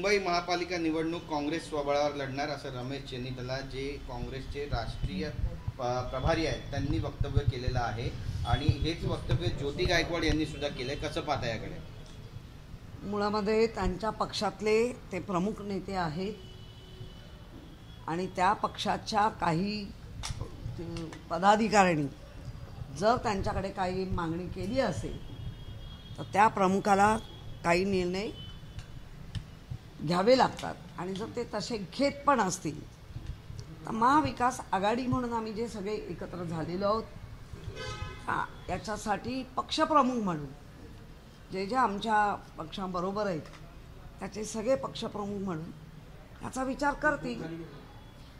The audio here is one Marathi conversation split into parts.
मुंबई महापालिका निवडणूक काँग्रेस स्वबळावर लढणार असं रमेश चेन्नीतला जे काँग्रेसचे राष्ट्रीय प्रभारी आहेत त्यांनी वक्तव्य केलेलं आहे आणि हेच वक्तव्य ज्योती गायकवाड यांनी सुद्धा केलंय. कसं पाहता याकडे? मुळामध्ये त्यांच्या पक्षातले ते प्रमुख नेते आहेत आणि त्या पक्षाच्या काही पदाधिकाऱ्यांनी जर त्यांच्याकडे काही मागणी केली असेल तर त्या प्रमुखाला काही निर्णय घ्यावे लागतात आणि जर ते तसे घेत पण असतील तर महाविकास आघाडी म्हणून आम्ही जे सगळे एकत्र झालेलो आहोत याच्यासाठी पक्षप्रमुख म्हणून जे जे आमच्या पक्षाबरोबर आहेत त्याचे सगळे पक्षप्रमुख म्हणून याचा विचार करतील.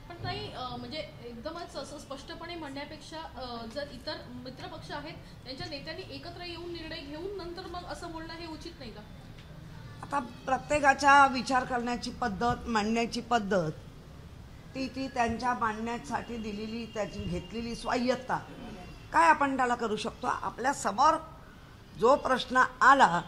पण नाही म्हणजे एकदमच असं स्पष्टपणे म्हणण्यापेक्षा जर इतर मित्रपक्ष आहेत त्यांच्या नेत्यांनी एकत्र येऊन निर्णय घेऊन नंतर मग असं बोलणं हे उचित नाही का? आता प्रत्येकाच्या विचार करण्याची पद्धत, मांडण्याची पद्धत ती त्यांच्या मांडण्यासाठी दिलेली त्याची घेतलेली स्वायत्ता काय आपण त्याला करू शकतो. आपल्या समोर जो प्रश्न आला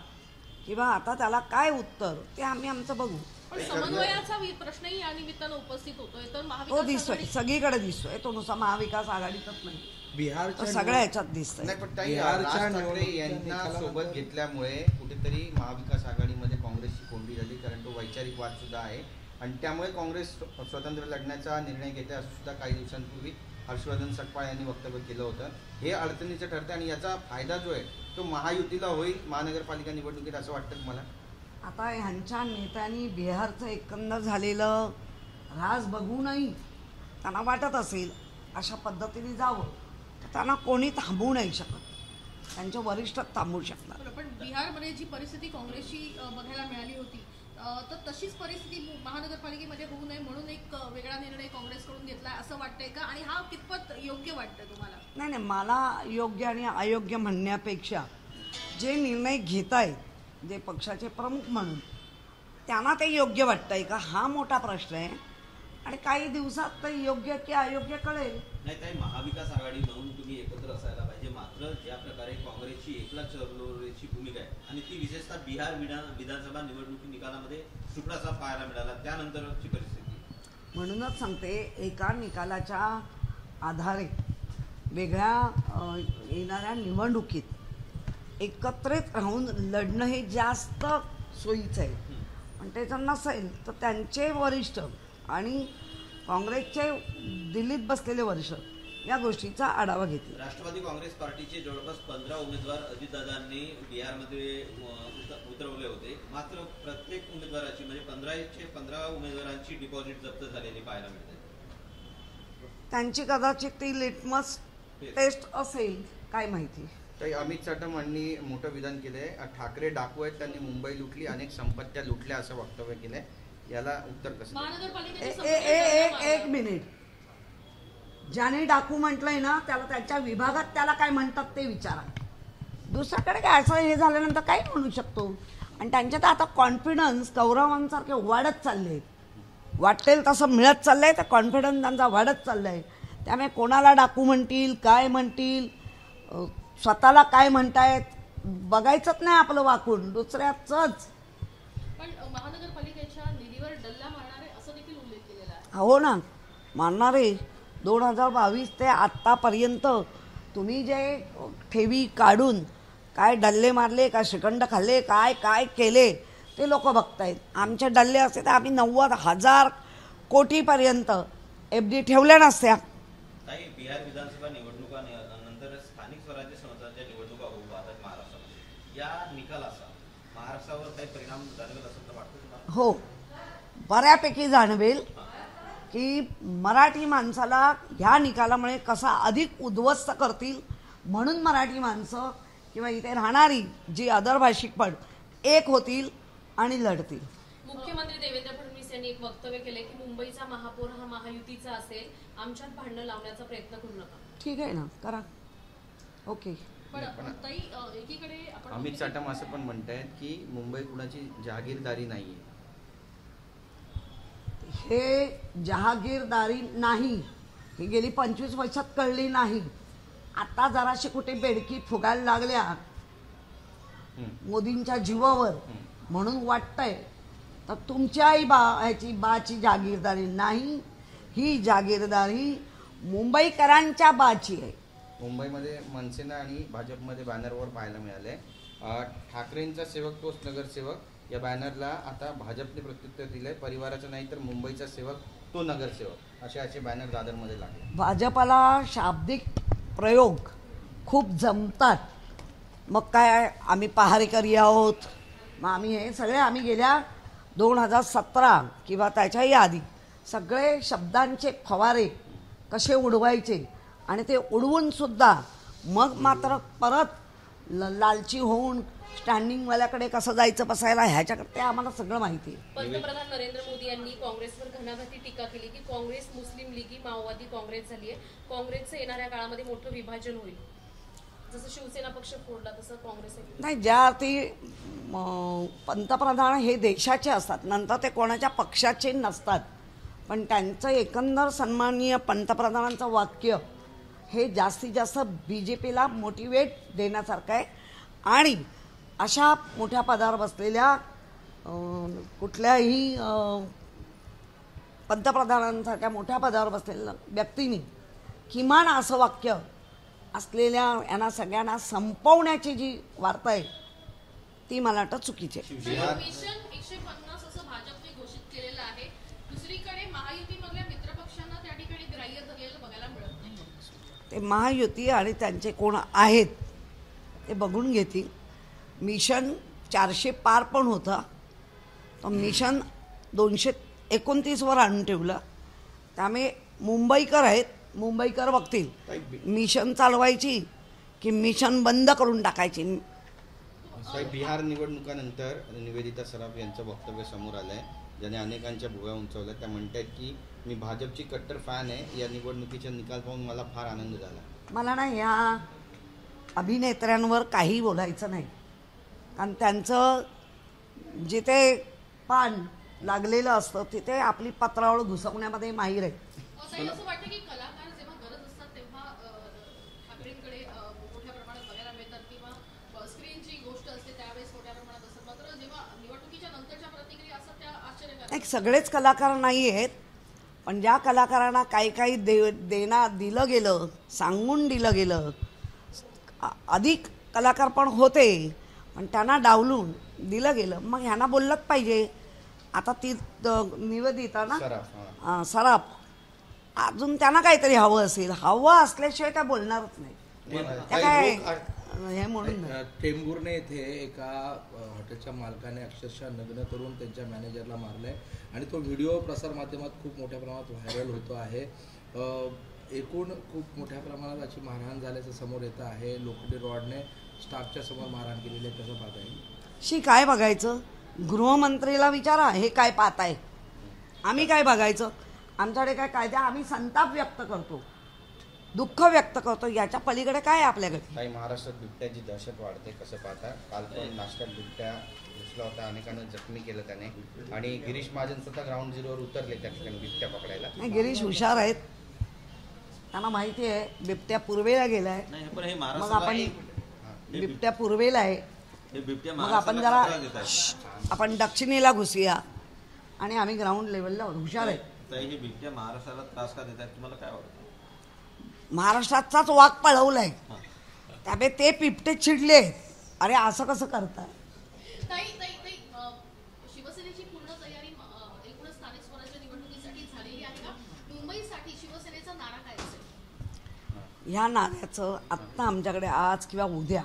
किंवा आता त्याला काय उत्तर ते आम्ही आमचं बघू. पण समन्वयाचा प्रश्नही या निमित्तानं उपस्थित होतोय तर तो दिसतोय, सगळीकडे दिसतोय. तो नुसता महाविकास आघाडीतच नाही, बिहारच्या सगळ्या ह्याच्यात दिसतोय. नाही पण ताई राज ठाकरे यांना सोबत घेतल्यामुळे कुठेतरी महाविकास आघाडीमध्ये काँग्रेसची कोंडी झाली, कारण तो वैचारिक वाद सुद्धा आहे आणि त्यामुळे काँग्रेस स्वतंत्र लढण्याचा निर्णय घेते असं सुद्धा काही दिवसांपूर्वी हर्षवर्धन सकपाळ यांनी वक्तव्य केलं होतं. हे अडचणीचं ठरतं आणि याचा फायदा जो आहे तो महायुतीला होईल महानगरपालिका निवडणुकीत असं वाटतं तुम्हाला? आता ह्यांच्या नेत्यांनी बिहारचं एकंदर झालेलं राज बघूनही त्यांना वाटत असेल अशा पद्धतीने जावं तर त्यांना कोणी थांबवू नाही शकत, त्यांचे वरिष्ठ थांबवू शकतात. पण बिहारमध्ये जी परिस्थिती काँग्रेसची बघायला मिळाली होती तर तशीच परिस्थिती महानगरपालिकेमध्ये होऊ नये म्हणून एक वेगळा निर्णय काँग्रेसकडून घेतलाय असं वाटतंय का आणि हा कितपत योग्य वाटतंय तुम्हाला? नाही, मला योग्य आणि अयोग्य म्हणण्यापेक्षा जे निर्णय घेत आहेत जे पक्षाचे प्रमुख म्हणून त्यांना ते योग्य वाटतंय का हा मोठा प्रश्न आहे आणि काही दिवसात ते योग्य की अयोग्य कळेल. नाही ताई, महाविकास आघाडी म्हणून तुम्ही एकत्र असायला पाहिजे, मात्र ज्या प्रकारे काँग्रेसची एकला चळवळीची भूमिका आहे आणि ती विशेषतः बिहार विधानसभा निवडणुकी निकालामध्ये सुपडाचा पाहायला मिळाला त्यानंतरची परिस्थिती. म्हणूनच सांगते एका निकालाच्या आधारे वेगळ्या येणाऱ्या निवडणुकीत एकत्रित राहून लढणं हे जास्त सोयीचं आहे. पण ते जर नसेल तर त्यांचे वरिष्ठ आणि काँग्रेसचे दिल्लीत बसलेले वरिष्ठ या गोष्टीचा आढावा घेतला. राष्ट्रवादी काँग्रेस पार्टीचे जवळपास 15 उमेदवार अजितदादांनी बिहारमध्ये उतरवले होते, मात्र प्रत्येक उमेदवाराची म्हणजे 15 उमेदवारांची डिपॉझिट जप्त झालेली पाहायला मिळते. त्यांची कदाचित ती लिटमस टेस्ट असेल, काय माहिती. ताई, अमित साटम यांनी मोठं विधान केलंय, ठाकरे डाकू आहेत, त्यांनी मुंबई लुटली, अनेक संपत्त्या लुटल्या असं वक्तव्य केलंय. याला उत्तर कसं? एक मिनिट, ज्याने डाकू म्हटलंय ना त्याला त्याच्या विभागात त्याला काय म्हणतात ते विचारा. दुसऱ्याकडे काय असं हे झाल्यानंतर काय म्हणू शकतो. आणि त्यांच्यात आता कॉन्फिडन्स कौरवांसारखे वाढत चालले, वाटेल तसं मिळत चाललंय, तर कॉन्फिडन्स त्यांचा वाढत चाललाय. त्यामुळे कोणाला डाकू म्हणतील, काय म्हणतील, स्वतःला काय म्हणतायत बघायचंच नाही आपलं वाकून, दुसऱ्याचंच. पण महानगरपालिकेच्या निधीवर डल्ला मारणारे असं देखील उल्लेख केलेला आहे. हो ना, मारणारे. 2022 ते आत्तापर्यंत तुम्ही जे ठेवी काढून काय डल्ले मारले, काय श्रीखंड खाल्ले, काय काय केले ते लोक बघतायत. आमचे डल्ले असते तर आम्ही 90,000 कोटीपर्यंत FD ठेवल्या नसत्या. बिहार विधानसभा निवडणुकानंतर स्थानिक स्वराज्य संस्थांच्या निवडणुका होऊ पाहतात महाराष्ट्रामध्ये. या निकालाचा महाराष्ट्रावर काही परिणाम जाणवेल असं वाटतं तुम्हाला? हो, बऱ्यापैकी जाणवेल की मराठी माणसाला ह्या निकालामुळे कसा अधिक उद्ध्वस्त करतील, म्हणून मराठी माणसं किंवा इथे राहणारी जी अदर भाषिक पण एक होतील आणि लढतील. मुख्यमंत्री देवेंद्र फडणवीस यांनी एक वक्तव्य केले की मुंबईचा महापौर हा महायुतीचा असेल, आमच्यात भांडणं लावण्याचा प्रयत्न करू नका. ठीक आहे ना, करा. ओके. एकीकडे अमित साटम असं पण म्हणतायत की मुंबई कुणाची जहागीरदारी नाहीये. हे जहागीरदारी नाही ही गेली 25 वर्षात कळली नाही. आता जराशी कुठे बेडकी फुगायला लागल्या मोदींच्या जीवावर म्हणून वाटतंय तर तुमच्याही बाची जागीरदारी नाही, ही जागीरदारी मुंबईकरांच्या बाची आहे. मुंबईमध्ये मनसेना आणि भाजपमध्ये बॅनरवर पाहायला मिळाले ठाकरेंचा सेवक तोच नगरसेवक या बॅनरला आता भाजपने प्रत्युत्तर दिलंय. परिवाराचा नाही तर मुंबईचा सेवक तो नगरसेवक असे बॅनर दादरमध्ये लागले. भाजपला शाब्दिक प्रयोग खूप जमतात. मग काय आम्ही पहारेकरी आहोत, मग आम्ही गेल्या 2017 किंवा त्याच्याही आधी सगळे शब्दांचे फवारे कसे उडवायचे आणि ते उडवून सुद्धा मग मात्र परत लालची होऊन स्टँडिंगवाल्याकडे कसं जायचं बसायला ह्याच्याकडे ते आम्हाला सगळं माहिती आहे. पंतप्रधान नरेंद्र मोदी यांनी काँग्रेसवर घणाघाती टीका केली की काँग्रेस मुस्लिम लीगी माओवादी काँग्रेस झाली आहे. काँग्रेसचं येणाऱ्या काळामध्ये मोठं विभाजन होईल. जसं शिवसेना पक्ष फोडला तसं काँग्रेस नाही. ज्या ती पंतप्रधान हे देशाचे असतात, नंतर ते कोणाच्या पक्षाचे नसतात, पण त्यांचं एकंदर सन्माननीय पंतप्रधानांचं वाक्य हे जास्तीत जास्त BJPला मोटिवेट देण्यासारखं आहे. आणि अशा मोठ्या पदावर बसलेल्या कुठल्याही पंतप्रधानांसारख्या मोठ्या पदावर बसलेल्या व्यक्तींनी किमान असं वाक्य असलेल्या यांना सगळ्यांना संपवण्याची जी वार्ता आहे ती मला वाटतं चुकीची आहे. मिशन 150 असं भाजपने घोषित केलेलं आहे. दुसरीकडे महायुतीमधल्या मित्रपक्षांना त्या ठिकाणी ग्राह्य धरलेलं बघायला मिळत नाही. ते महायुती आणि त्यांचे कोण आहेत ते बघून घेतील. मिशन 400 पार पण होता, तो मिशन 229 वर आणून ठेवलं. त्यामुळे मुंबईकर आहेत, मुंबईकर बघतील मिशन चालवायची की मिशन बंद करून टाकायची. साहेब, बिहार निवडणुकानंतर निवेदिता सराफ यांचं वक्तव्य समोर आलंय, ज्याने अनेकांच्या भुवया उंचावल्या. त्या म्हणतात की मी भाजपची कट्टर फॅन आहे, या निवडणुकीचा निकाल पाहून मला फार आनंद झाला. मला ना या अभिनेत्र्यांवर काही बोलायचं नाही, कारण त्यांचं जिथे पान लागलेलं असतं तिथे आपली पत्रावळ घुसवण्यामध्ये माहीर आहे. ताई, असं वाटतं की कलाकार जेव्हा गरज असतात तेव्हा ठाकरेंकडे मोठ्या प्रमाणात बघायला मिळतात किंवा स्क्रीनची गोष्ट असते त्यावेळेस मोठ्या प्रमाणात असतात, मात्र जेव्हा निवडणुकीच्या नंतरच्या प्रतिक्रिया असतात त्या आश्चर्यकारक. सगळेच कलाकार नाही आहेत, पण ज्या कलाकारांना काही दिलं गेलं, सांगून दिलं गेलं, अधिक कलाकार पण होते पण त्यांना डावलून दिलं गेलं, मग ह्यांना बोललंच पाहिजे. आता ती निवेदिता ना सराफ, अजून त्यांना काहीतरी हवं असेल, हवं असल्याशिवाय त्या बोलणारच नाही. त्या काय हे म्हणून टेंभुर्णे येथे एका हॉटेलच्या मालकाने अक्षरशः नग्न करून त्यांच्या मॅनेजरला मारलंय आणि तो व्हिडिओ प्रसारमाध्यमात खूप मोठ्या प्रमाणात व्हायरल होतो आहे. एकूण खूप मोठ्या प्रमाणात अशी मारहाण झाल्याचं समोर येतं आहे. लोखंडी रॉडने स्टाफच्या समोर मारहाण केलेली आहे. कसं पाहताय? काय बघायचं? गृहमंत्रीला विचारा हे काय पाहताय. आम्ही काय बघायचं? आमच्याकडे काय कायदा? आम्ही संताप व्यक्त करतो, दुःख व्यक्त करतो, याच्या पलीकडे काय आहे आपल्याकडे? काही महाराष्ट्रात बिबट्याची दहशत वाढते, कसं पाहता? काल पण नाशकात बिबट्या घुसला होता, अनेकांना जखमी केलं त्याने, आणि गिरीश महाजन स्वतः ग्राउंड झिरोवर उतरले त्या ठिकाणी बिबट्या पकडायला. नाही, गिरीश हुशार आहेत, त्यांना माहिती आहे बिबट्या पूर्वेला गेलाय. मग आपण बिबट्या पूर्वेला आहे, मग आपण जरा आपण दक्षिणेला घुसूया आणि आम्ही ग्राउंड लेवलला हुशार आहे. हे बिबट्या महाराष्ट्राला त्रास का देतात तुम्हाला काय वाटतं? महाराष्ट्राचाच वाघ पळवलाय, त्यामुळे ते बिबटे चिडले, अरे असं कसं करताय. ताई, शिवसेनेची पूर्ण तयारी एकूणच स्थानिक स्वराज्य निवडणुकीसाठी झालेली आहे का? मुंबईसाठी शिवसेनेचा नारा काय असेल? ह्या नाऱ्याचं आत्ता आमच्याकडे आज किंवा उद्या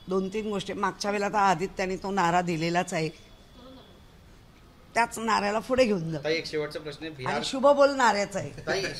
2-3 गोष्टी. मागच्या वेळेला तर आदित्याने तो नारा दिलेलाच आहे, त्याच नाऱ्याला पुढे घेऊन जा. एक शेवटचा प्रश्न आहे. आणि शुभ बोल नाऱ्याचा आहे.